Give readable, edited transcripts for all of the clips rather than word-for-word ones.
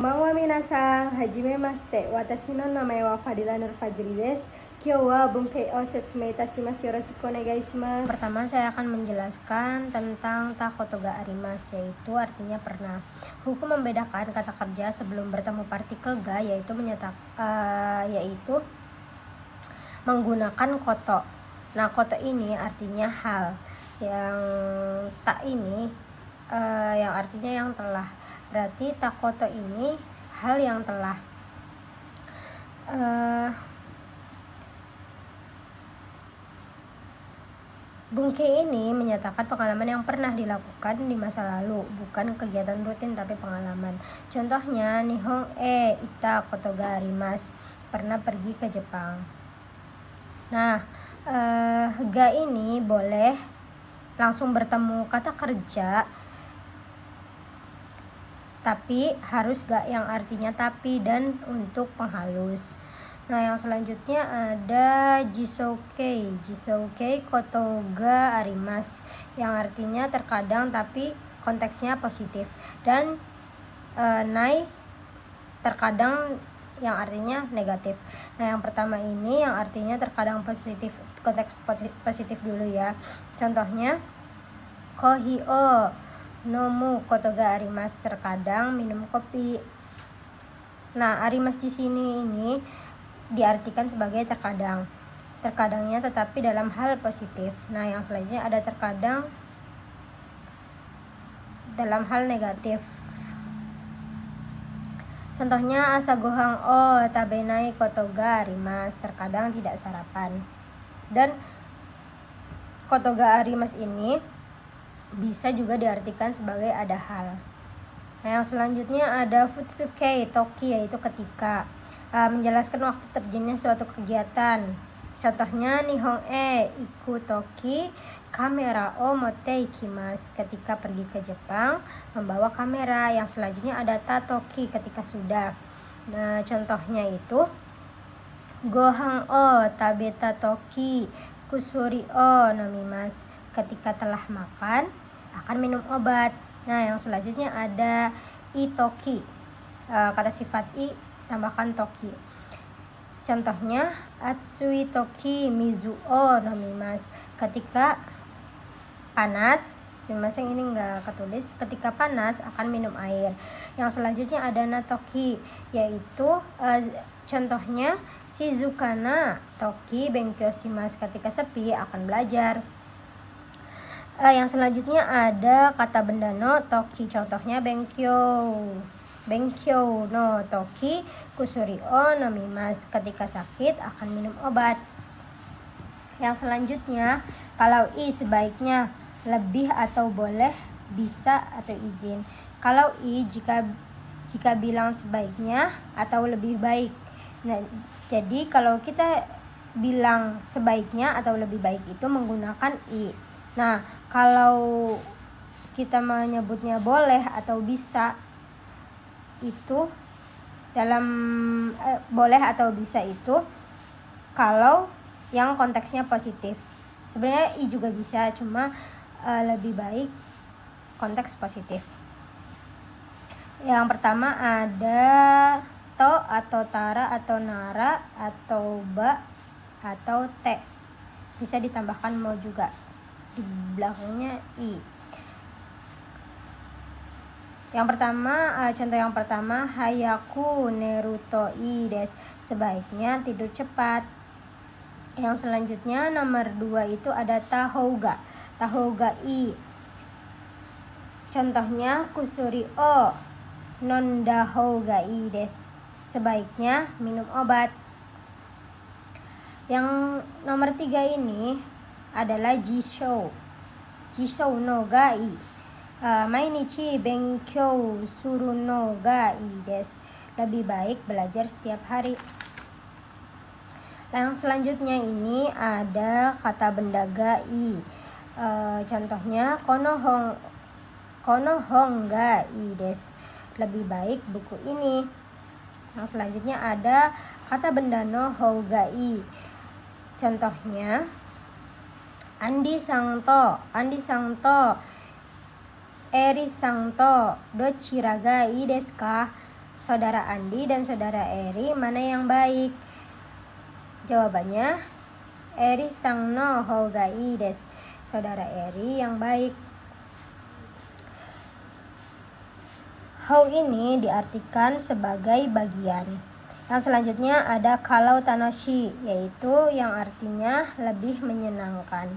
Konbanwa minasan, hajime mashite. Watashi no namae wa Fadila Nur Fajri desu. Kyou wa bunkei o setsumei itashimasu. Yoroshiku onegai shimasu. Pertama saya akan menjelaskan tentang takoto ga arimasu, yaitu artinya pernah. Hukum membedakan kata kerja sebelum bertemu partikel ga yaitu menggunakan koto. Nah, koto ini artinya hal. Yang tak ini yang artinya yang telah. Berarti takoto ini hal yang telah. Bunkei ini menyatakan pengalaman yang pernah dilakukan di masa lalu, bukan kegiatan rutin tapi pengalaman. Contohnya, Nihon ita koto ga arimasu, pernah pergi ke Jepang. Nah, ga ini boleh langsung bertemu kata kerja, tapi harus ga yang artinya tapi dan untuk penghalus. Nah, yang selanjutnya ada jisoukei. Jisoukei koto ga arimasu, yang artinya terkadang tapi konteksnya positif. Dan nai terkadang yang artinya negatif. Nah, yang pertama ini yang artinya terkadang positif, konteks positif dulu ya. Contohnya, kohi o nomu koto ga arimasu, terkadang minum kopi. Nah, arimasu di sini ini diartikan sebagai terkadang. Terkadangnya tetapi dalam hal positif. Nah, yang selanjutnya ada terkadang dalam hal negatif. Contohnya, asa gohan o tabenai koto ga arimasu, terkadang tidak sarapan. Dan koto ga arimasu ini bisa juga diartikan sebagai ada hal. Nah, yang selanjutnya ada futsukei toki, yaitu ketika, menjelaskan waktu terjadinya suatu kegiatan. Contohnya, Nihon iku toki kamera o motte ikimasu, ketika pergi ke Jepang membawa kamera. Yang selanjutnya ada tatoki, ketika sudah. Nah, contohnya itu gohan o tabeta toki kusuri o nomimasu, ketika telah makan akan minum obat. Nah, yang selanjutnya ada itoki, kata sifat i tambahkan toki. Contohnya, atsui toki mizu o nomimasu, ketika panas. Sumimasen, ini enggak ketulis. Ketika panas akan minum air. Yang selanjutnya ada natoki, yaitu contohnya shizukana toki benkyou shimasu, ketika sepi akan belajar. Yang selanjutnya ada kata benda no toki, contohnya benkyou no toki kusuri o nomimasu, ketika sakit akan minum obat. Yang selanjutnya, kalau i sebaiknya, lebih atau boleh, bisa atau izin. Kalau i jika bilang sebaiknya atau lebih baik. Nah, jadi kalau kita bilang sebaiknya atau lebih baik itu menggunakan i. Nah, kalau kita menyebutnya boleh atau bisa, itu dalam boleh atau bisa itu kalau yang konteksnya positif. Sebenarnya i juga bisa, cuma lebih baik konteks positif. Yang pertama ada to atau tara atau nara atau ba atau te. Bisa ditambahkan mo juga di belakangnya i. Yang pertama, contoh yang pertama, hayaku neru to ii desu, sebaiknya tidur cepat. Yang selanjutnya nomor 2 itu ada tahou ga i. Contohnya, kusuri o nondahou ga ii desu, sebaiknya minum obat. Yang nomor 3 ini adalah jishou no ga ii. Mainichi benkyou suru no ga ii desu, lebih baik belajar setiap hari. Yang selanjutnya ini ada kata benda ga ii. Contohnya, kono hon ga ii desu, lebih baik buku ini. Yang selanjutnya ada kata benda no hou ga ii. Contohnya, Andi sang to Eri sang to dochira ga ii desu ka, saudara Andi dan saudara Eri mana yang baik? Jawabannya Eri sang no houga ii desu. Saudara Eri yang baik. Hou ini diartikan sebagai bagian. Yang selanjutnya ada kalau tanoshi, yaitu yang artinya lebih menyenangkan.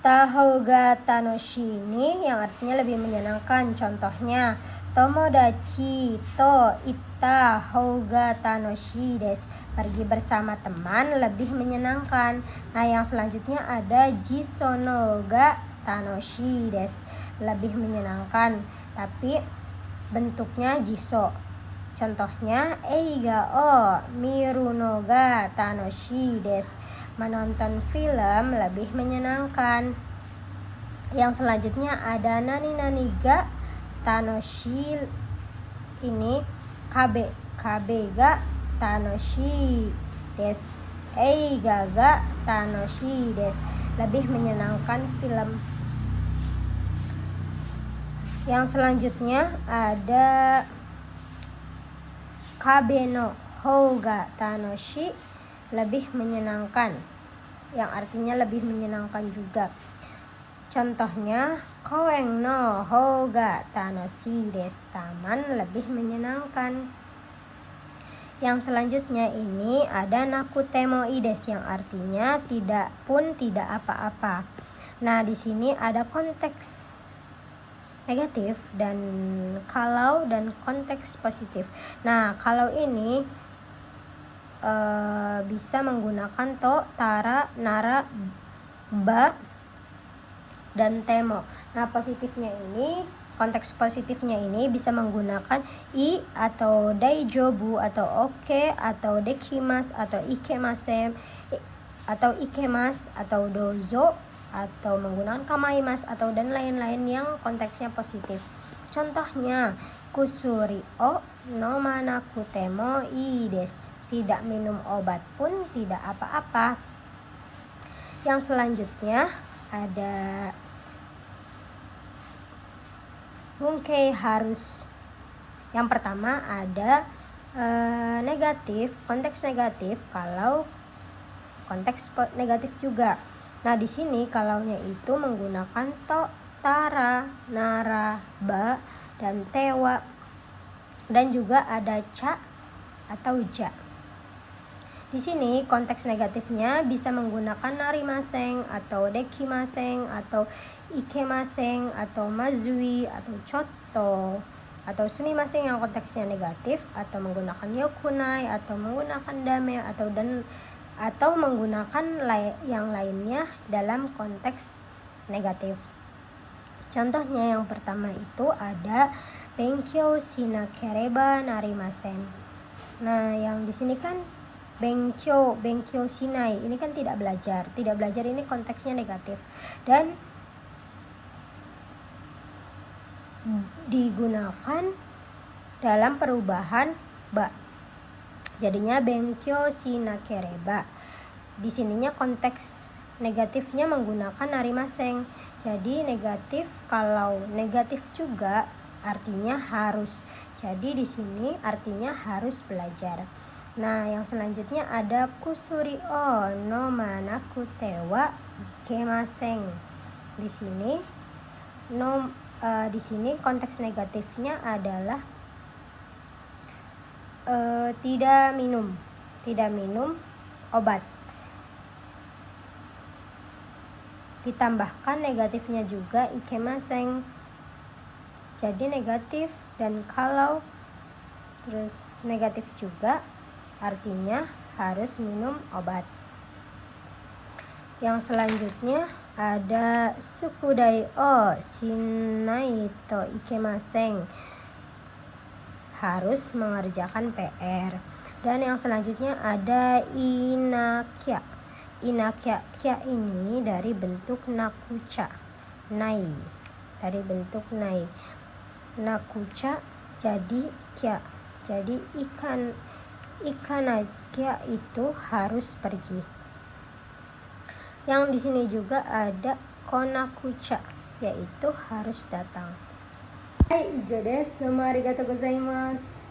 Ta houga tanoshi ini yang artinya lebih menyenangkan. Contohnya, tomodachi to itta houga tanoshi desu. Pergi bersama teman lebih menyenangkan. Nah, yang selanjutnya ada jisono ga tanoshi desu. Lebih menyenangkan, tapi bentuknya jiso. Contohnya, eiga o miru no ga tanoshi desu. Menonton film lebih menyenangkan. Yang selanjutnya ada nani ga tanoshi, ini kabe ga tanoshi desu. Eiga ga tanoshi desu. Lebih menyenangkan film. Yang selanjutnya ada kabe no hou ga tanoshi, lebih menyenangkan, yang artinya lebih menyenangkan juga. Contohnya, koen no hou ga tanoshi desu. Taman lebih menyenangkan. Yang selanjutnya ini ada nakutemo ii desu, yang artinya tidak pun tidak apa-apa. Nah, di sini ada konteks negatif dan kalau dan konteks positif. Nah, kalau ini bisa menggunakan to, tara, nara, ba, dan temo. Nah, positifnya ini, konteks positifnya ini bisa menggunakan i atau daijobu atau oke atau dekimasu atau ikemasen atau ikemas atau dozo atau menggunakan kamaimasu atau dan lain-lain yang konteksnya positif. Contohnya, kusuri o nomanakutemo ii desu. Tidak minum obat pun tidak apa-apa. Yang selanjutnya ada mungkin harus. Yang pertama ada negatif, konteks negatif kalau konteks negatif juga. Nah, di sini kalaunya itu menggunakan to, tara, nara, ba, dan tewa, dan juga ada ca atau ja. Di sini konteks negatifnya bisa menggunakan narimaseng atau dekimaseng atau ikemaseng atau mazui atau choto atau sumimaseng yang konteksnya negatif, atau menggunakan yokunai atau menggunakan dame atau menggunakan yang lainnya dalam konteks negatif. Contohnya yang pertama itu ada benkyou shinakereba narimasen. Nah, yang di sini kan benkyou shinai, ini kan tidak belajar ini konteksnya negatif dan digunakan dalam perubahan ba. Jadinya benkyou shinakereba. Di sininya konteks negatifnya menggunakan narimaseng. Jadi negatif, kalau negatif juga artinya harus. Jadi di sini artinya harus belajar. Nah, yang selanjutnya ada kusuri o no manakutewa ikemaseng. Di sini di sini konteks negatifnya adalah tidak minum obat. Ditambahkan negatifnya juga ikemaseng. Jadi negatif dan kalau terus negatif juga artinya harus minum obat. Yang selanjutnya ada sukudai o shinai to ikemaseng. Harus mengerjakan PR. Dan yang selanjutnya ada inakya. Inakya ini dari bentuk nakucha, nai. Dari bentuk nai. Nakucha jadi kya. Jadi ikanakya itu harus pergi. Yang di sini juga ada konakucha, yaitu harus datang. Hai, ijo desu. Domo arigatou gozaimasu.